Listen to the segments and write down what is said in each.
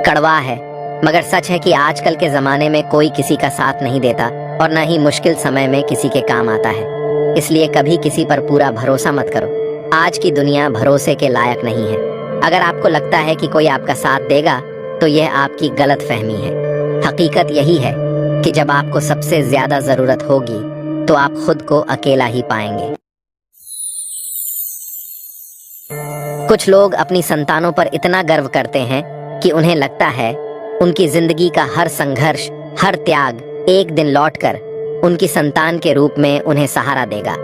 कड़वा है, मगर सच है कि आजकल के जमाने में कोई किसी का साथ नहीं देता और न ही मुश्किल समय में किसी के काम आता है। इसलिए कभी किसी पर पूरा भरोसा मत करो। आज की दुनिया भरोसे के लायक नहीं है। अगर आपको लगता है कि कोई आपका साथ देगा तो यह आपकी गलत फहमी है। हकीकत यही है कि जब आपको सबसे ज्यादा जरूरत होगी तो आप खुद को अकेला ही पाएंगे। कुछ लोग अपनी संतानों पर इतना गर्व करते हैं कि उन्हें लगता है उनकी जिंदगी का हर संघर्ष, हर त्याग एक दिन लौटकर उनकी संतान के रूप में उन्हें सहारा देगा।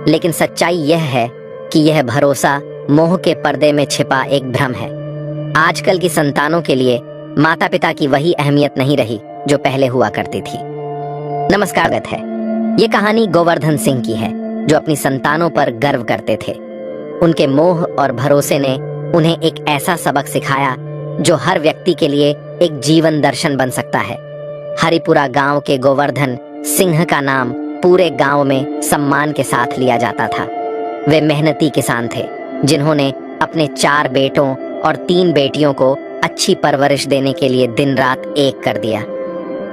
लेकिन सच्चाई यह है कि यह भरोसा मोह के पर्दे में छिपा एक भ्रम है। आजकल की संतानों के लिए माता पिता की वही अहमियत नहीं रही जो पहले हुआ करती थी। नमस्कार है। ये कहानी गोवर्धन सिंह की है जो अपनी संतानों पर गर्व करते थे। उनके मोह और भरोसे ने उन्हें एक ऐसा सबक सिखाया जो हर व्यक्ति के लिए एक जीवन दर्शन बन सकता है। हरिपुरा गांव के गोवर्धन सिंह का नाम पूरे गांव में सम्मान के साथ लिया जाता था। वे मेहनती किसान थे जिन्होंने अपने 4 बेटों और 3 बेटियों को अच्छी परवरिश देने के लिए दिन रात एक कर दिया।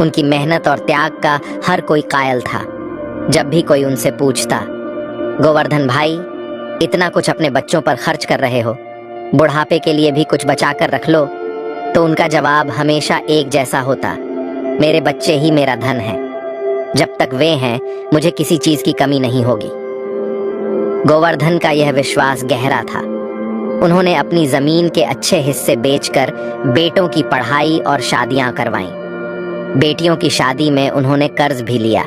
उनकी मेहनत और त्याग का हर कोई कायल था। जब भी कोई उनसे पूछता, गोवर्धन भाई इतना कुछ अपने बच्चों पर खर्च कर रहे हो, बुढ़ापे के लिए भी कुछ बचा कर रख लो, तो उनका जवाब हमेशा एक जैसा होता, मेरे बच्चे ही मेरा धन है। जब तक वे हैं मुझे किसी चीज की कमी नहीं होगी। गोवर्धन का यह विश्वास गहरा था। उन्होंने अपनी जमीन के अच्छे हिस्से बेचकर बेटों की पढ़ाई और शादियां करवाईं। बेटियों की शादी में उन्होंने कर्ज भी लिया,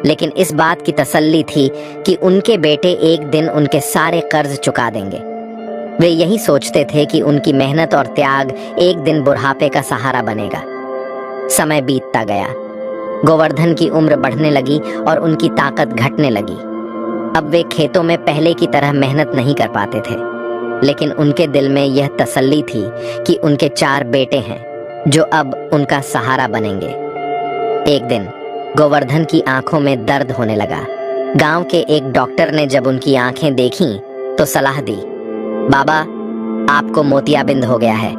लेकिन इस बात की तसल्ली थी कि उनके बेटे एक दिन उनके सारे कर्ज चुका देंगे। वे यही सोचते थे कि उनकी मेहनत और त्याग एक दिन बुढ़ापे का सहारा बनेगा। समय बीतता गया। गोवर्धन की उम्र बढ़ने लगी और उनकी ताकत घटने लगी। अब वे खेतों में पहले की तरह मेहनत नहीं कर पाते थे, लेकिन उनके दिल में यह तसल्ली थी कि उनके 4 बेटे हैं जो अब उनका सहारा बनेंगे। एक दिन गोवर्धन की आंखों में दर्द होने लगा। गांव के एक डॉक्टर ने जब उनकी आंखें देखीं तो सलाह दी, बाबा आपको मोतियाबिंद हो गया है।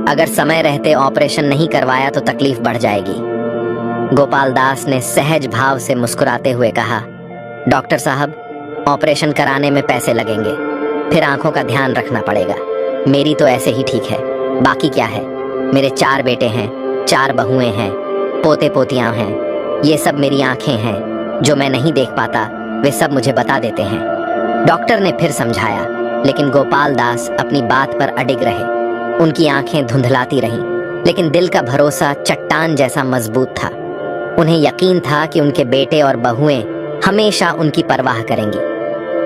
अगर समय रहते ऑपरेशन नहीं करवाया तो तकलीफ बढ़ जाएगी। गोपाल दास ने सहज भाव से मुस्कुराते हुए कहा, डॉक्टर साहब ऑपरेशन कराने में पैसे लगेंगे, फिर आंखों का ध्यान रखना पड़ेगा। मेरी तो ऐसे ही ठीक है, बाकी क्या है। मेरे 4 बेटे हैं, 4 बहुएं हैं, पोते पोतियां हैं। ये सब मेरी आंखें हैं, जो मैं नहीं देख पाता वे सब मुझे बता देते हैं। डॉक्टर ने फिर समझाया, लेकिन गोपाल दास अपनी बात पर अडिग रहे। उनकी आंखें धुंधलाती रहीं, लेकिन दिल का भरोसा चट्टान जैसा मजबूत था। उन्हें यकीन था कि उनके बेटे और बहुएं हमेशा उनकी परवाह करेंगी।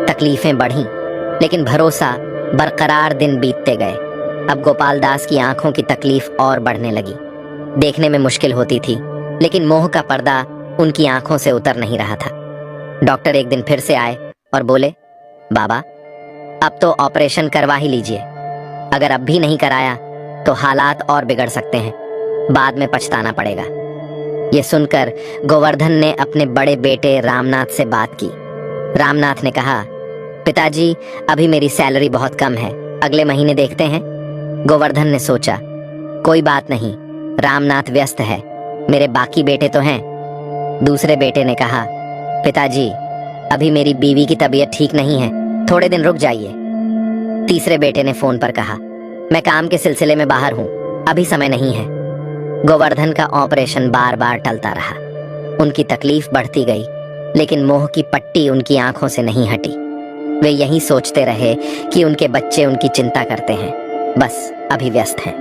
तकलीफें बढ़ीं, लेकिन भरोसा बरकरार। दिन बीतते गए। अब गोपाल दास की आंखों की तकलीफ और बढ़ने लगी। देखने में मुश्किल होती थी, लेकिन मोह का पर्दा उनकी आंखों से उतर नहीं रहा था। डॉक्टर एक दिन फिर से आए और बोले, बाबा अब तो ऑपरेशन करवा ही लीजिए। अगर अब भी नहीं कराया तो हालात और बिगड़ सकते हैं, बाद में पछताना पड़ेगा। ये सुनकर गोवर्धन ने अपने बड़े बेटे रामनाथ से बात की। रामनाथ ने कहा, पिताजी अभी मेरी सैलरी बहुत कम है, अगले महीने देखते हैं। गोवर्धन ने सोचा, कोई बात नहीं, रामनाथ व्यस्त है, मेरे बाकी बेटे तो हैं। दूसरे बेटे ने कहा, पिताजी अभी मेरी बीवी की तबीयत ठीक नहीं है, थोड़े दिन रुक जाइए। तीसरे बेटे ने फोन पर कहा, मैं काम के सिलसिले में बाहर हूं, अभी समय नहीं है। गोवर्धन का ऑपरेशन बार बार टलता रहा। उनकी तकलीफ बढ़ती गई, लेकिन मोह की पट्टी उनकी आंखों से नहीं हटी। वे यही सोचते रहे कि उनके बच्चे उनकी चिंता करते हैं, बस अभी व्यस्त हैं।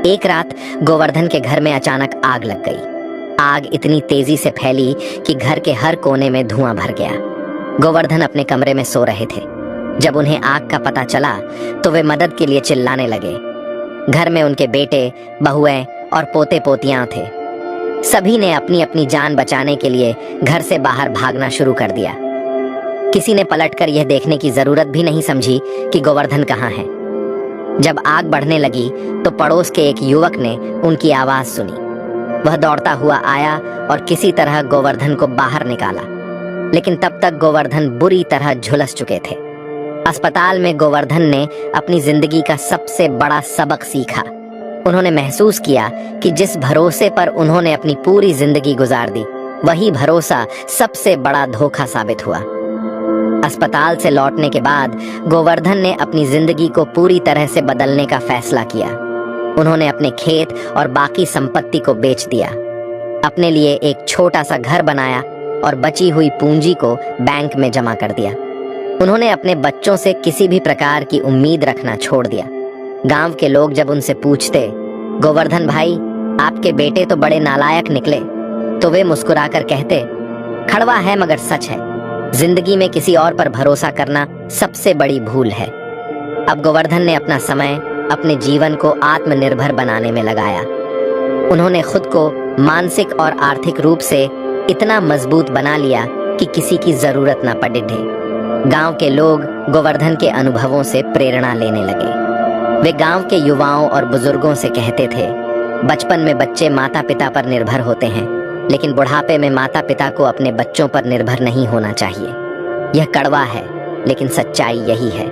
एक रात गोवर्धन के घर में अचानक आग लग गई। आग इतनी तेजी से फैली कि घर के हर कोने में धुआं भर गया। गोवर्धन अपने कमरे में सो रहे थे। जब उन्हें आग का पता चला तो वे मदद के लिए चिल्लाने लगे। घर में उनके बेटे, बहुएं और पोते पोतियां थे। सभी ने अपनी अपनी जान बचाने के लिए घर से बाहर भागना शुरू कर दिया। किसी ने पलटकर यह देखने की जरूरत भी नहीं समझी कि गोवर्धन कहाँ है। जब आग बढ़ने लगी तो पड़ोस के एक युवक ने उनकी आवाज सुनी। वह दौड़ता हुआ आया और किसी तरह गोवर्धन को बाहर निकाला, लेकिन तब तक गोवर्धन बुरी तरह झुलस चुके थे। अस्पताल में गोवर्धन ने अपनी जिंदगी का सबसे बड़ा सबक सीखा। उन्होंने महसूस किया कि जिस भरोसे पर उन्होंने अपनी पूरी जिंदगी गुजार दी, वही भरोसा सबसे बड़ा धोखा साबित हुआ। अस्पताल से लौटने के बाद गोवर्धन ने अपनी जिंदगी को पूरी तरह से बदलने का फैसला किया। उन्होंने अपने खेत और बाकी संपत्ति को बेच दिया, अपने लिए एक छोटा सा घर बनाया और बची हुई पूंजी को बैंक में जमा कर दिया। उन्होंने अपने बच्चों से किसी भी प्रकार की उम्मीद रखना छोड़ दिया। गांव के लोग जब उनसे पूछते, गोवर्धन भाई, आपके बेटे तो बड़े नालायक निकले, तो वे मुस्कुराकर कहते, कड़वा है मगर सच है, जिंदगी में किसी और पर भरोसा करना सबसे बड़ी भूल है। अब गोवर्धन ने अपना समय अपने जीवन को आत्मनिर्भर बनाने में लगाया। उन्होंने खुद को मानसिक और आर्थिक रूप से इतना मजबूत बना लिया कि किसी की जरूरत न पड़े। गांव के लोग गोवर्धन के अनुभवों से प्रेरणा लेने लगे। वे गांव के युवाओं और बुजुर्गों से कहते थे, बचपन में बच्चे माता पिता पर निर्भर होते हैं, लेकिन बुढ़ापे में माता पिता को अपने बच्चों पर निर्भर नहीं होना चाहिए। यह कड़वा है, लेकिन सच्चाई यही है।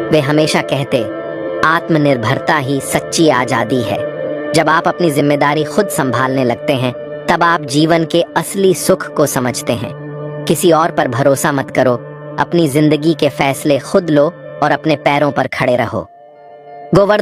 वे हमेशा कहते, आत्मनिर्भरता ही सच्ची आजादी है। जब आप अपनी जिम्मेदारी खुद संभालने लगते हैं, तब आप जीवन के असली सुख को समझते हैं। किसी और पर भरोसा मत करो, अपनी जिंदगी के फैसले खुद लो और अपने पैरों पर खड़े रहो। गोवर्धन